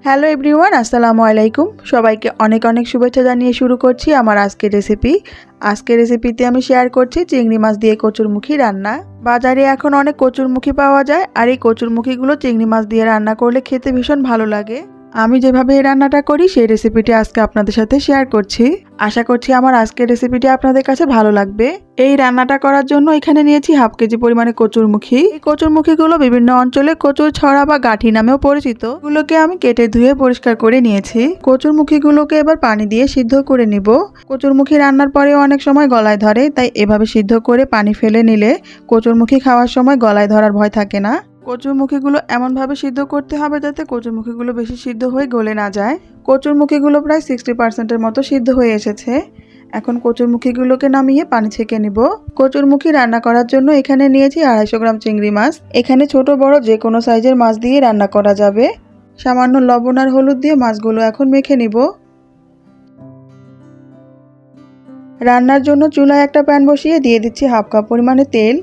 Hello everyone, আসসালামু আলাইকুম। সবাইকে অনেক অনেক শুভেচ্ছা জানিয়ে শুরু করছি আমার আজকের রেসিপি। আজকের রেসিপিতে আমি শেয়ার করছি চিংড়ি মাছ দিয়ে কচুরমুখী রান্না। বাজারে এখন অনেক কচুরমুখী পাওয়া যায়, আর এই কচুরমুখীগুলো চিংড়ি মাছ দিয়ে রান্না করলে খেতে ভীষণ ভালো লাগে। আমি যেভাবে এই রান্নাটা করি সেই রেসিপিটি আজকে আপনাদের সাথে শেয়ার করছি। আশা করছি আমার আজকের রেসিপিটি আপনাদের কাছে ভালো লাগবে। এই রান্নাটা করার জন্য এখানে নিয়েছি হাফ কেজি পরিমাণে কচুরমুখী। এই কচুরমুখীগুলো বিভিন্ন অঞ্চলে কচুর ছড়া বা গাঁঠি নামেও পরিচিত। এগুলোকে আমি কেটে ধুয়ে পরিষ্কার করে নিয়েছি। কচুরমুখীগুলোকে এবার পানি দিয়ে সিদ্ধ করে নিব। কচুরমুখী রান্নার পরেও অনেক সময় গলায় ধরে, তাই এভাবে সিদ্ধ করে পানি ফেলে নিলে কচুরমুখী খাওয়ার সময় গলায় ধরার ভয় থাকে না। কচুরমুখীগুলো এমনভাবে সিদ্ধ করতে হবে যাতে কচুরমুখীগুলো বেশি সিদ্ধ হয়ে গলে না যায়। কচুরমুখীগুলো প্রায় 60% মতো সিদ্ধ হয়ে এসেছে। এখন কচুরমুখীগুলোকে নামিয়ে পানি ছেঁকে নিব। কচুরমুখী রান্না করার জন্য এখানে নিয়েছি 250 গ্রাম চিংড়ি মাছ। এখানে ছোট বড় যে কোনো সাইজের মাছ দিয়ে রান্না করা যাবে। সামান্য লবণ আর হলুদ দিয়ে মাছগুলো এখন মেখে নিব। রান্নার জন্য চুলায় একটা প্যান বসিয়ে দিয়ে দিচ্ছি হাফ কাপ পরিমাণে তেল।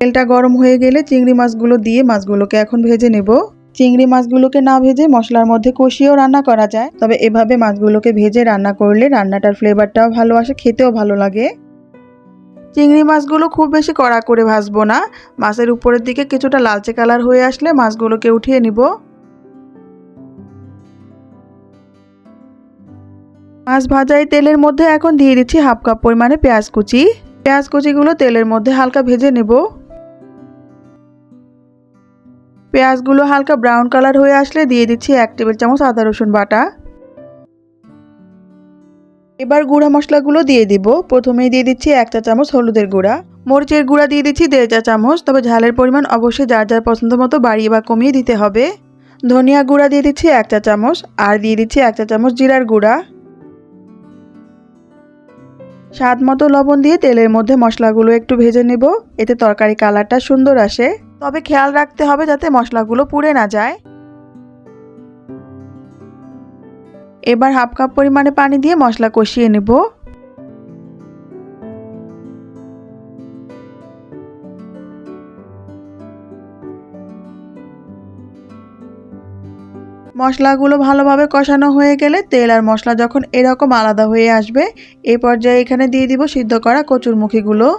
তেলটা গরম হয়ে গেলে চিংড়ি মাছগুলো দিয়ে মাছগুলোকে এখন ভেজে নেব। চিংড়ি মাছগুলোকে না ভেজে মশলার মধ্যে কষিয়েও রান্না করা যায়, তবে এভাবে মাছগুলোকে ভেজে রান্না করলে রান্নাটার ফ্লেভারটাও ভালো আসে, খেতেও ভালো লাগে। চিংড়ি মাছগুলো খুব বেশি কড়া করে ভাজবো না। মাছের উপরের দিকে কিছুটা লালচে কালার হয়ে আসলে মাছগুলোকে উঠিয়ে নিব। মাছ ভাজা এই তেলের মধ্যে এখন দিয়ে দিচ্ছি হাফ কাপ পরিমাণে পেঁয়াজ কুচি। পেঁয়াজ কুচিগুলো তেলের মধ্যে হালকা ভেজে নেব। পেঁয়াজগুলো হালকা ব্রাউন কালার হয়ে আসলে দিয়ে দিচ্ছি 1 টেবিল চামচ আদা রসুন বাটা। এবার গুঁড়া মশলাগুলো দিয়ে দিব। প্রথমেই দিয়ে দিচ্ছি 1 চা চামচ হলুদের গুঁড়া। মরিচের গুঁড়া দিয়ে দিচ্ছি 1.5 চা চামচ, তবে ঝালের পরিমাণ অবশ্যই যার যার পছন্দ মতো বাড়িয়ে বা কমিয়ে দিতে হবে। ধনিয়া গুঁড়া দিয়ে দিচ্ছি 1 চা চামচ, আর দিয়ে দিচ্ছি 1 চা চামচ জিরার গুঁড়া। স্বাদ মতো লবণ দিয়ে তেলের মধ্যে মশলাগুলো একটু ভেজে নেব, এতে তরকারি কালারটা সুন্দর আসে। তবে খেয়াল রাখতে হবে যাতে মশলাগুলো পুড়ে না যায়। এবার হাফ কাপ পরিমাণে পানি দিয়ে মশলা কষিয়ে নেব। মশলাগুলো ভালোভাবে কষানো হয়ে গেলে তেল আর মশলা যখন এরকম আলাদা হয়ে আসবে, এই পর্যায়ে এখানে দিয়ে দিব সিদ্ধ করা কচুরমুখীগুলো।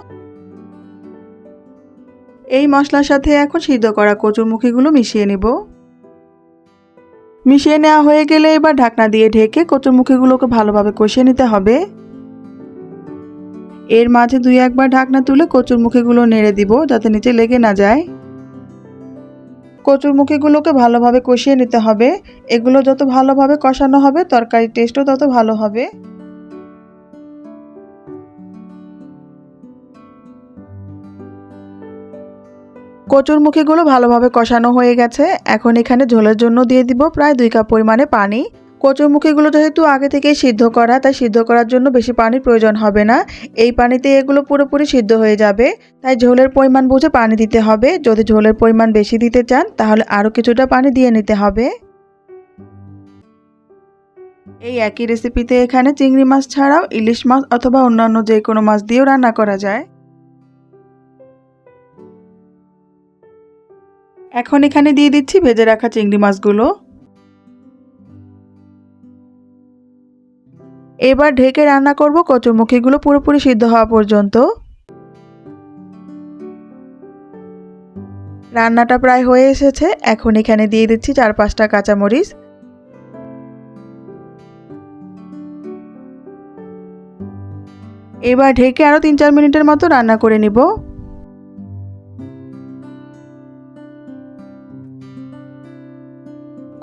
এই মশলার সাথে এখন সিদ্ধ করা কচুরমুখীগুলো মিশিয়ে নেব। মিশিয়ে নেওয়া হয়ে গেলে এবার ঢাকনা দিয়ে ঢেকে কচুরমুখীগুলোকে ভালোভাবে কষিয়ে নিতে হবে। এর মাঝে 2-1 বার ঢাকনা তুলে কচুরমুখীগুলো নেড়ে দিব যাতে নিচে লেগে না যায়। কচুরমুখীগুলোকে ভালোভাবে কষিয়ে নিতে হবে। এগুলো যত ভালোভাবে কষানো হবে তরকারির টেস্টও তত ভালো হবে। কচুরমুখীগুলো ভালোভাবে কষানো হয়ে গেছে। এখন এখানে ঝোলের জন্য দিয়ে দিব প্রায় 2 কাপ পরিমাণে পানি। কচুরমুখীগুলো যেহেতু আগে থেকেই সিদ্ধ করা, তাই সিদ্ধ করার জন্য বেশি পানির প্রয়োজন হবে না। এই পানিতে এগুলো পুরোপুরি সিদ্ধ হয়ে যাবে, তাই ঝোলের পরিমাণ বুঝে পানি দিতে হবে। যদি ঝোলের পরিমাণ বেশি দিতে চান তাহলে আরও কিছুটা পানি দিয়ে নিতে হবে। এই একই রেসিপিতে এখানে চিংড়ি মাছ ছাড়াও ইলিশ মাছ অথবা অন্যান্য যে কোনো মাছ দিয়েও রান্না করা যায়। এখন এখানে দিয়ে দিচ্ছি ভেজে রাখা চিংড়ি মাছগুলো। এবার ঢেকে রান্না করব কচুরমুখীগুলো পুরোপুরি সিদ্ধ হওয়া পর্যন্ত। রান্নাটা প্রায় হয়ে এসেছে। এখন এখানে দিয়ে দিচ্ছি 4-5টা কাঁচামরিচ। এবার ঢেকে আরও 3-4 মিনিটের মতো রান্না করে নিব।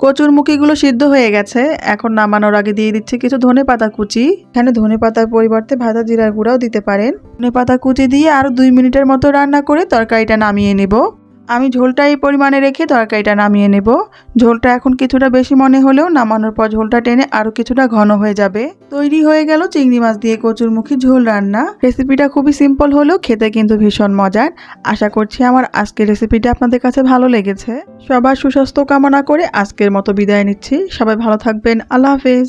কচুরমুখীগুলো সিদ্ধ হয়ে গেছে। এখন নামানোর আগে দিয়ে দিচ্ছি কিছু ধনেপাতা কুচি। এখানে ধনেপাতার পরিবর্তে ভাজা জিরার গুঁড়াও দিতে পারেন। ধনেপাতা কুচি দিয়ে আরও 2 মিনিটের মতো রান্না করে তরকারিটা নামিয়ে নেব। আমি ঝোলটা এই পরিমাণে রেখে তরকারিটা নামিয়ে নেব। ঝোলটা এখন কিছুটা বেশি মনে হলেও নামানোর পর ঝোলটা টেনে আরও কিছুটা ঘন হয়ে যাবে। তৈরি হয়ে গেল চিংড়ি মাছ দিয়ে কচুরমুখী ঝোল রান্না। রেসিপিটা খুবই সিম্পল হলেও খেতে কিন্তু ভীষণ মজার। আশা করছি আমার আজকের রেসিপিটা আপনাদের কাছে ভালো লেগেছে। সবার সুস্বাস্থ্য কামনা করে আজকের মতো বিদায় নিচ্ছি। সবাই ভালো থাকবেন। আল্লাহ হাফেজ।